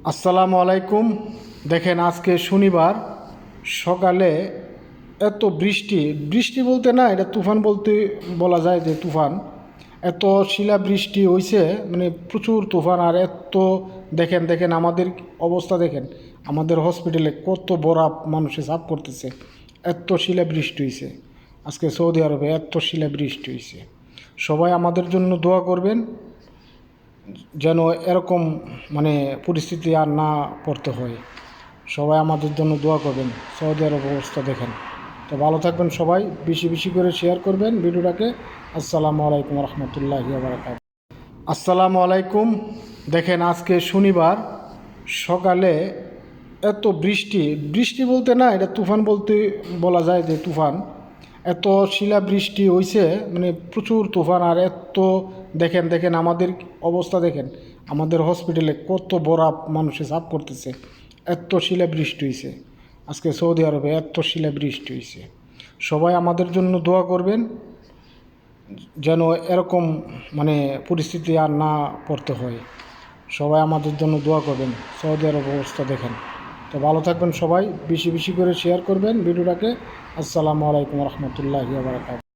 আসসালামু আলাইকুম। দেখেন আজকে শনিবার সকালে এত বৃষ্টি বৃষ্টি বলতে না, এটা তুফান বলতে বলা যায় যে তুফান। এত শিলা বৃষ্টি হয়েছে, মানে প্রচুর তুফান। আর এত দেখেন দেখেন আমাদের অবস্থা দেখেন, আমাদের হসপিটালে কত বরফ মানুষে সাফ করতেছে। এত শিলা বৃষ্টি হয়েছে আজকে সৌদি আরবে, এত শিলা বৃষ্টি হয়েছে। সবাই আমাদের জন্য দোয়া করবেন যেন এরকম মানে পরিস্থিতি আর না পড়তে হয়। সবাই আমাদের জন্য দোয়া করবেন। সৌদি আরব অবস্থা দেখেন। তো ভালো থাকবেন সবাই, বেশি বেশি করে শেয়ার করবেন ভিডিওটাকে। আসসালামু আলাইকুম রহমতুল্লাহি ওয়া বারাকাতুহু। আসসালামু আলাইকুম। দেখেন আজকে শনিবার সকালে এত বৃষ্টি বৃষ্টি বলতে না, এটা তুফান বলতে বলা যায় যে তুফান। এত শিলা বৃষ্টি হয়েছে, মানে প্রচুর তুফান। আর এত দেখেন দেখেন আমাদের অবস্থা দেখেন, আমাদের হসপিটালে কত বরফ মানুষে সাফ করতেছে। এত শিলা বৃষ্টি হয়েছে আজকে সৌদি আরবে, এত শিলা বৃষ্টি হয়েছে। সবাই আমাদের জন্য দোয়া করবেন যেন এরকম মানে পরিস্থিতি আর না পড়তে হয়। সবাই আমাদের জন্য দোয়া করবেন। সৌদি আরব অবস্থা দেখেন। তো ভালো থাকবেন সবাই, বেশি বেশি করে শেয়ার করবেন ভিডিওটাকে। আসসালামু আলাইকুম রহমতুল্লাহি ওয়া বারাকাতুহু।